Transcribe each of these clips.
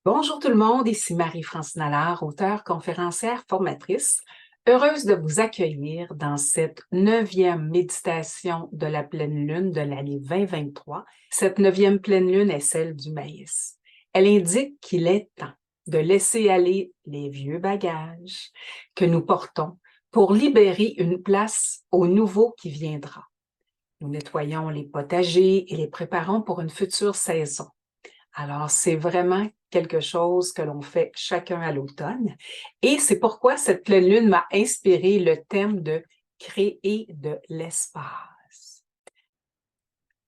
Bonjour tout le monde, ici Marie-Francine Allard, auteure, conférencière, formatrice. Heureuse de vous accueillir dans cette 9e méditation de la pleine lune de l'année 2023. Cette 9e pleine lune est celle du maïs. Elle indique qu'il est temps de laisser aller les vieux bagages que nous portons pour libérer une place au nouveau qui viendra. Nous nettoyons les potagers et les préparons pour une future saison. Alors, c'est vraiment quelque chose que l'on fait chacun à l'automne. Et c'est pourquoi cette pleine lune m'a inspiré le thème de créer de l'espace.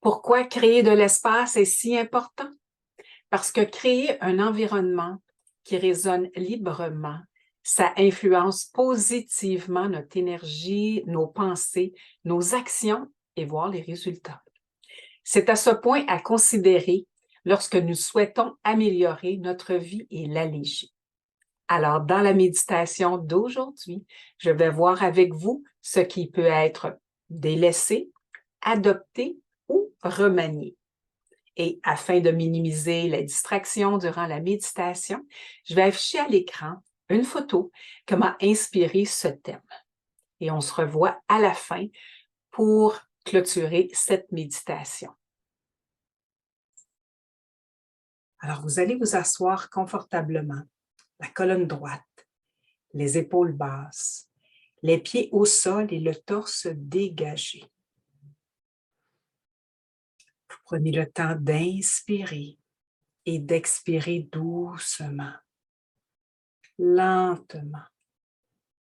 Pourquoi créer de l'espace est si important? Parce que créer un environnement qui résonne librement, ça influence positivement notre énergie, nos pensées, nos actions et voir les résultats. C'est à ce point à considérer lorsque nous souhaitons améliorer notre vie et l'alléger. Alors, dans la méditation d'aujourd'hui, je vais voir avec vous ce qui peut être délaissé, adopté ou remanié. Et afin de minimiser les distractions durant la méditation, je vais afficher à l'écran une photo qui m'a inspiré ce thème. Et on se revoit à la fin pour clôturer cette méditation. Alors, vous allez vous asseoir confortablement, la colonne droite, les épaules basses, les pieds au sol et le torse dégagé. Vous prenez le temps d'inspirer et d'expirer doucement, lentement,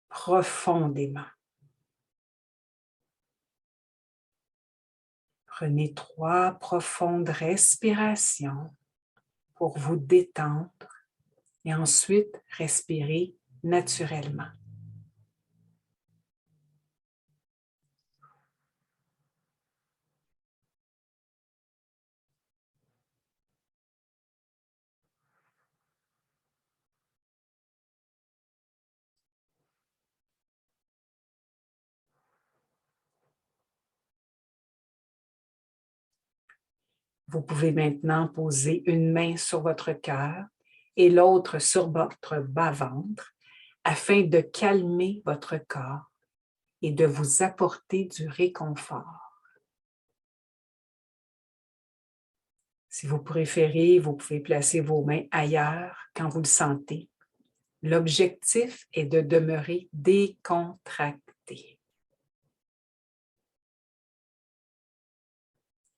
profondément. Prenez 3 profondes respirations pour vous détendre et ensuite respirez naturellement. Vous pouvez maintenant poser une main sur votre cœur et l'autre sur votre bas-ventre afin de calmer votre corps et de vous apporter du réconfort. Si vous préférez, vous pouvez placer vos mains ailleurs quand vous le sentez. L'objectif est de demeurer décontracté.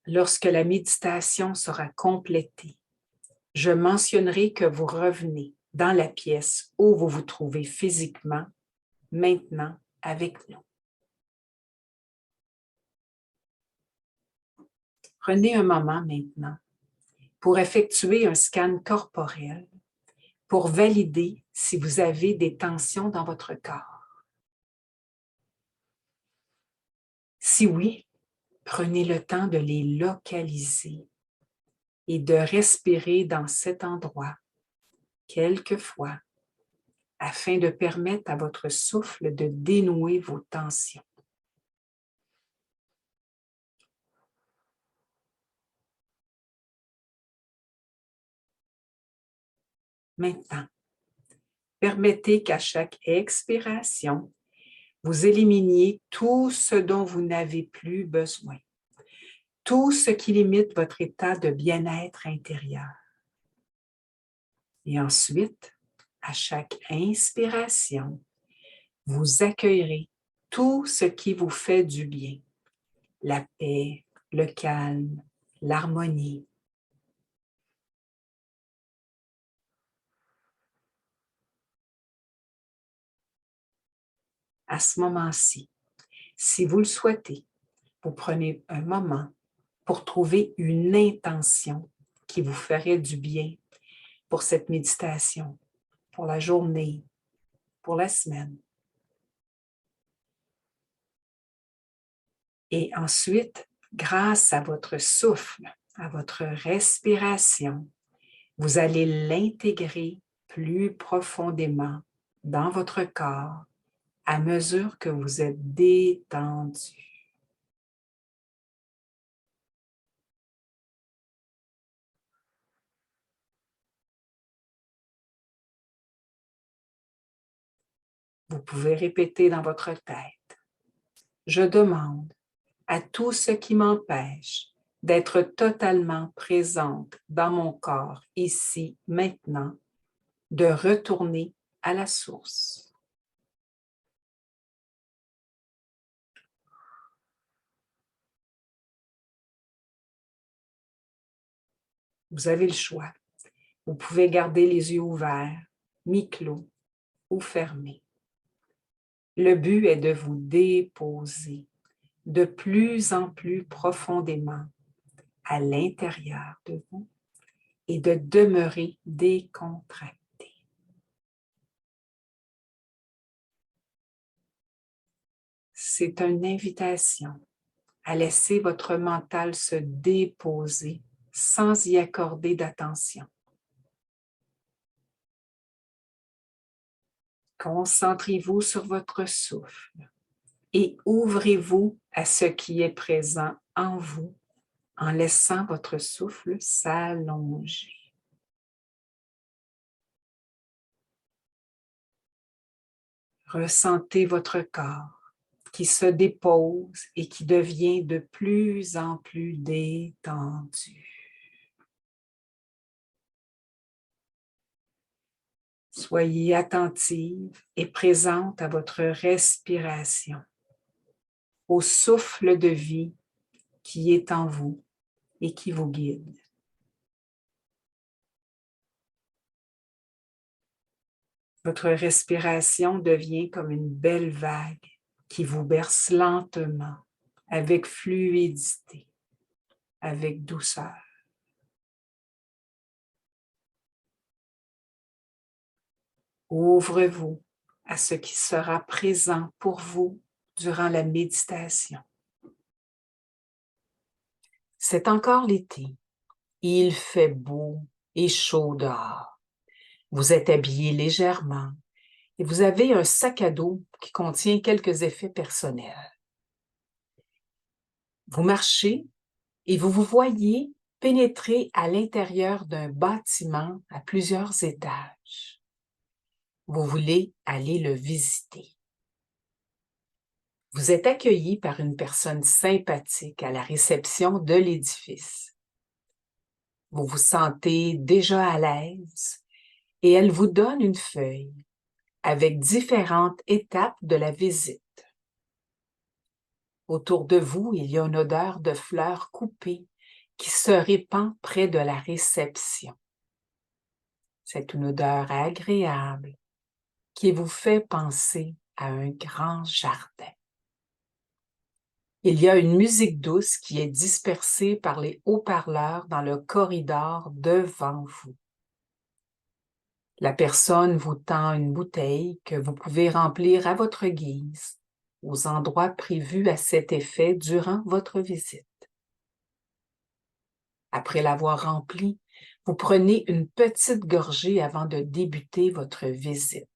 Lorsque la méditation sera complétée, je mentionnerai que vous revenez dans la pièce où vous vous trouvez physiquement, maintenant avec nous. Prenez un moment maintenant pour effectuer un scan corporel pour valider si vous avez des tensions dans votre corps. Si oui, prenez le temps de les localiser et de respirer dans cet endroit quelques fois afin de permettre à votre souffle de dénouer vos tensions. Maintenant, permettez qu'à chaque expiration, vous éliminiez tout ce dont vous n'avez plus besoin, tout ce qui limite votre état de bien-être intérieur. Et ensuite, à chaque inspiration, vous accueillerez tout ce qui vous fait du bien, la paix, le calme, l'harmonie. À ce moment-ci, si vous le souhaitez, vous prenez un moment pour trouver une intention qui vous ferait du bien pour cette méditation, pour la journée, pour la semaine. Et ensuite, grâce à votre souffle, à votre respiration, vous allez l'intégrer plus profondément dans votre corps à mesure que vous êtes détendu. Vous pouvez répéter dans votre tête. Je demande à tout ce qui m'empêche d'être totalement présente dans mon corps, ici, maintenant, de retourner à la source. Vous avez le choix. Vous pouvez garder les yeux ouverts, mi-clos ou fermés. Le but est de vous déposer de plus en plus profondément à l'intérieur de vous et de demeurer décontracté. C'est une invitation à laisser votre mental se déposer sans y accorder d'attention. Concentrez-vous sur votre souffle et ouvrez-vous à ce qui est présent en vous en laissant votre souffle s'allonger. Ressentez votre corps qui se dépose et qui devient de plus en plus détendu. Soyez attentive et présente à votre respiration, au souffle de vie qui est en vous et qui vous guide. Votre respiration devient comme une belle vague qui vous berce lentement, avec fluidité, avec douceur. Ouvrez-vous à ce qui sera présent pour vous durant la méditation. C'est encore l'été. Il fait beau et chaud dehors. Vous êtes habillé légèrement et vous avez un sac à dos qui contient quelques effets personnels. Vous marchez et vous vous voyez pénétrer à l'intérieur d'un bâtiment à plusieurs étages. Vous voulez aller le visiter. Vous êtes accueilli par une personne sympathique à la réception de l'édifice. Vous vous sentez déjà à l'aise et elle vous donne une feuille avec différentes étapes de la visite. Autour de vous, il y a une odeur de fleurs coupées qui se répand près de la réception. C'est une odeur agréable qui vous fait penser à un grand jardin. Il y a une musique douce qui est dispersée par les haut-parleurs dans le corridor devant vous. La personne vous tend une bouteille que vous pouvez remplir à votre guise, aux endroits prévus à cet effet durant votre visite. Après l'avoir remplie, vous prenez une petite gorgée avant de débuter votre visite.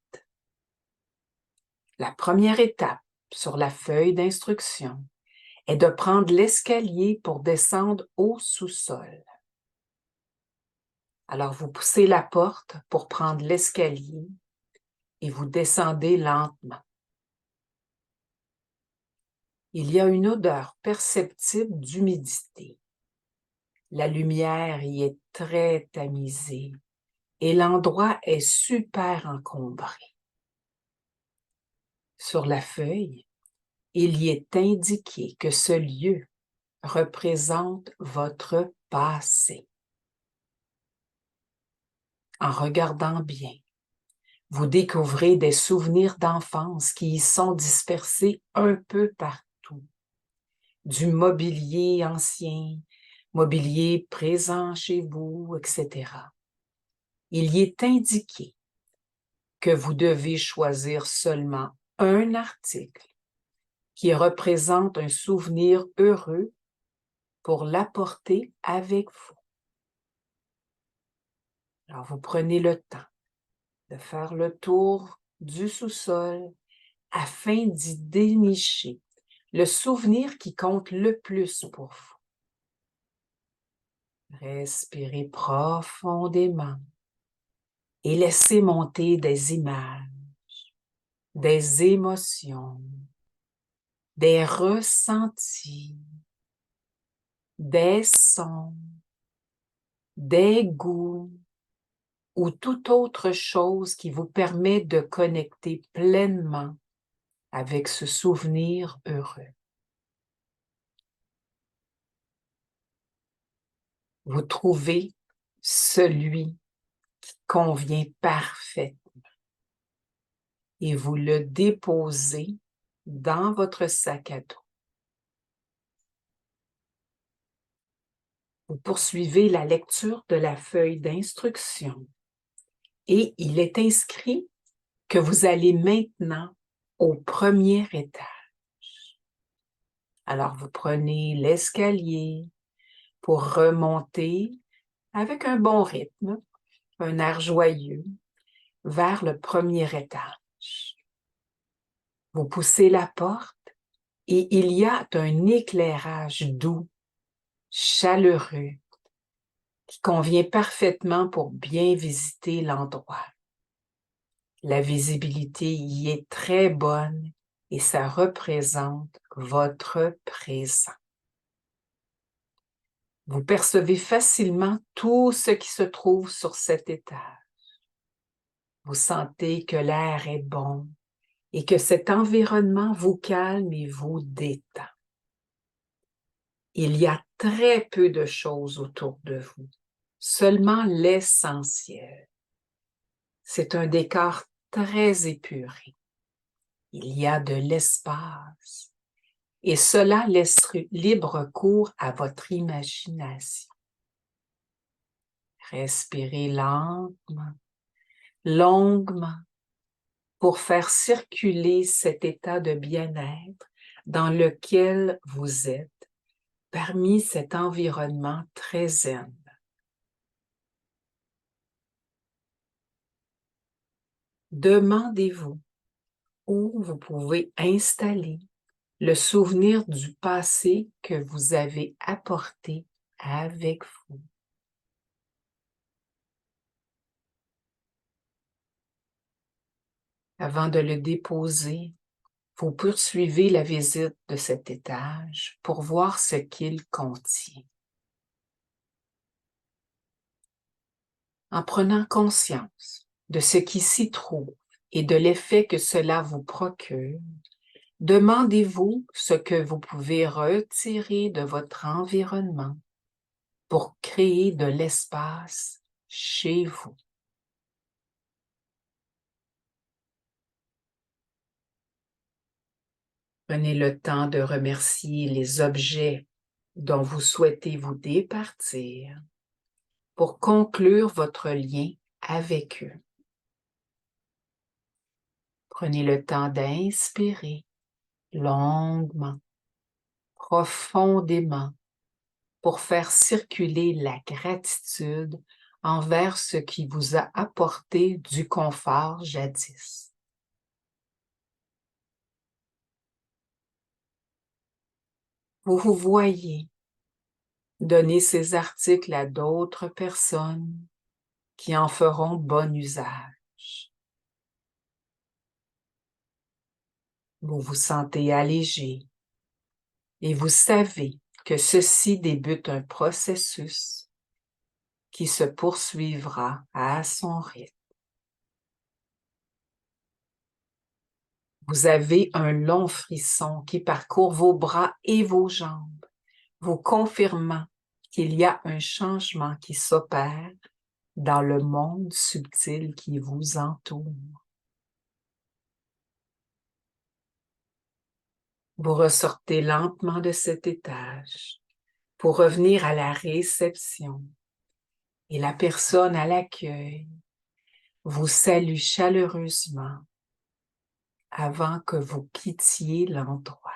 La première étape sur la feuille d'instruction est de prendre l'escalier pour descendre au sous-sol. Alors, vous poussez la porte pour prendre l'escalier et vous descendez lentement. Il y a une odeur perceptible d'humidité. La lumière y est très tamisée et l'endroit est super encombré. Sur la feuille, il y est indiqué que ce lieu représente votre passé. En regardant bien, vous découvrez des souvenirs d'enfance qui y sont dispersés un peu partout. Du mobilier ancien, mobilier présent chez vous, etc. Il y est indiqué que vous devez choisir seulement un article qui représente un souvenir heureux pour l'apporter avec vous. Alors, vous prenez le temps de faire le tour du sous-sol afin d'y dénicher le souvenir qui compte le plus pour vous. Respirez profondément et laissez monter des images, des émotions, des ressentis, des sons, des goûts ou toute autre chose qui vous permet de connecter pleinement avec ce souvenir heureux. Vous trouvez celui qui convient parfaitement et vous le déposez dans votre sac à dos. Vous poursuivez la lecture de la feuille d'instruction et il est inscrit que vous allez maintenant au premier étage. Alors, vous prenez l'escalier pour remonter avec un bon rythme, un air joyeux, vers le premier étage. Vous poussez la porte et il y a un éclairage doux, chaleureux, qui convient parfaitement pour bien visiter l'endroit. La visibilité y est très bonne et ça représente votre présent. Vous percevez facilement tout ce qui se trouve sur cet étage. Vous sentez que l'air est bon et que cet environnement vous calme et vous détend. Il y a très peu de choses autour de vous, seulement l'essentiel. C'est un décor très épuré. Il y a de l'espace et cela laisse libre cours à votre imagination. Respirez lentement, longuement, pour faire circuler cet état de bien-être dans lequel vous êtes parmi cet environnement très zen. Demandez-vous où vous pouvez installer le souvenir du passé que vous avez apporté avec vous. Avant de le déposer, vous poursuivez la visite de cet étage pour voir ce qu'il contient. En prenant conscience de ce qui s'y trouve et de l'effet que cela vous procure, demandez-vous ce que vous pouvez retirer de votre environnement pour créer de l'espace chez vous. Prenez le temps de remercier les objets dont vous souhaitez vous départir pour conclure votre lien avec eux. Prenez le temps d'inspirer longuement, profondément, pour faire circuler la gratitude envers ce qui vous a apporté du confort jadis. Vous vous voyez donner ces articles à d'autres personnes qui en feront bon usage. Vous vous sentez allégé et vous savez que ceci débute un processus qui se poursuivra à son rythme. Vous avez un long frisson qui parcourt vos bras et vos jambes, vous confirmant qu'il y a un changement qui s'opère dans le monde subtil qui vous entoure. Vous ressortez lentement de cet étage pour revenir à la réception et la personne à l'accueil vous salue chaleureusement avant que vous quittiez l'endroit.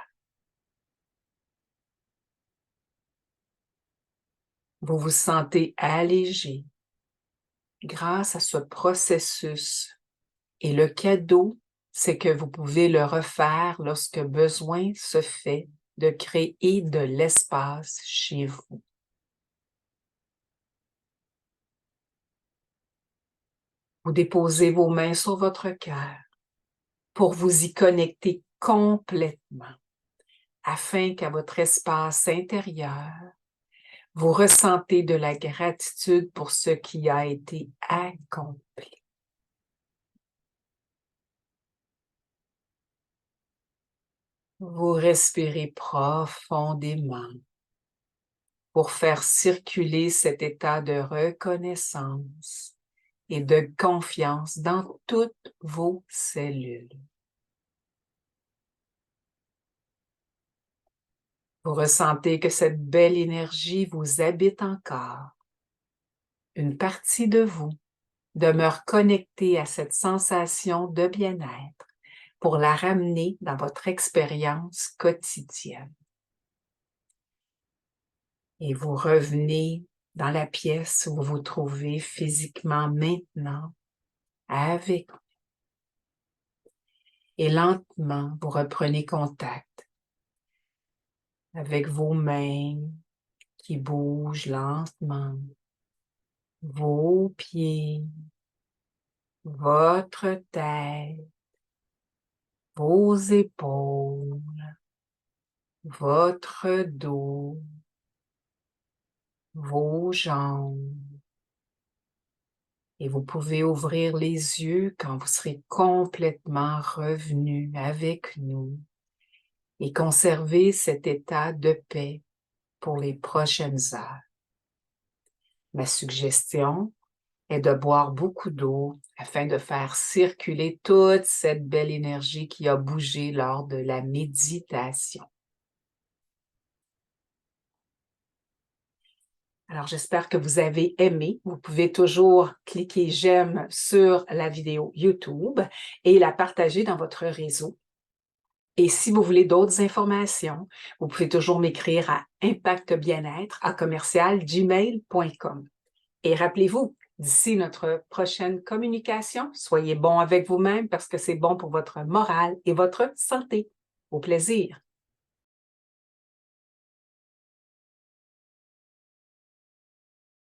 Vous vous sentez allégé grâce à ce processus et le cadeau, c'est que vous pouvez le refaire lorsque besoin se fait de créer de l'espace chez vous. Vous déposez vos mains sur votre cœur pour vous y connecter complètement, afin qu'à votre espace intérieur, vous ressentez de la gratitude pour ce qui a été accompli. Vous respirez profondément pour faire circuler cet état de reconnaissance et de confiance dans toutes vos cellules. Vous ressentez que cette belle énergie vous habite encore. Une partie de vous demeure connectée à cette sensation de bien-être pour la ramener dans votre expérience quotidienne. Et vous revenez dans la pièce où vous vous trouvez physiquement maintenant avec vous. Et lentement, vous reprenez contact avec vos mains qui bougent lentement, vos pieds, votre tête, vos épaules, votre dos, vos jambes. Et vous pouvez ouvrir les yeux quand vous serez complètement revenu avec nous et conserver cet état de paix pour les prochaines heures. Ma suggestion est de boire beaucoup d'eau afin de faire circuler toute cette belle énergie qui a bougé lors de la méditation. Alors, j'espère que vous avez aimé. Vous pouvez toujours cliquer j'aime sur la vidéo YouTube et la partager dans votre réseau. Et si vous voulez d'autres informations, vous pouvez toujours m'écrire à impactbien-être@gmail.com. Et rappelez-vous, d'ici notre prochaine communication, soyez bon avec vous-même parce que c'est bon pour votre morale et votre santé. Au plaisir!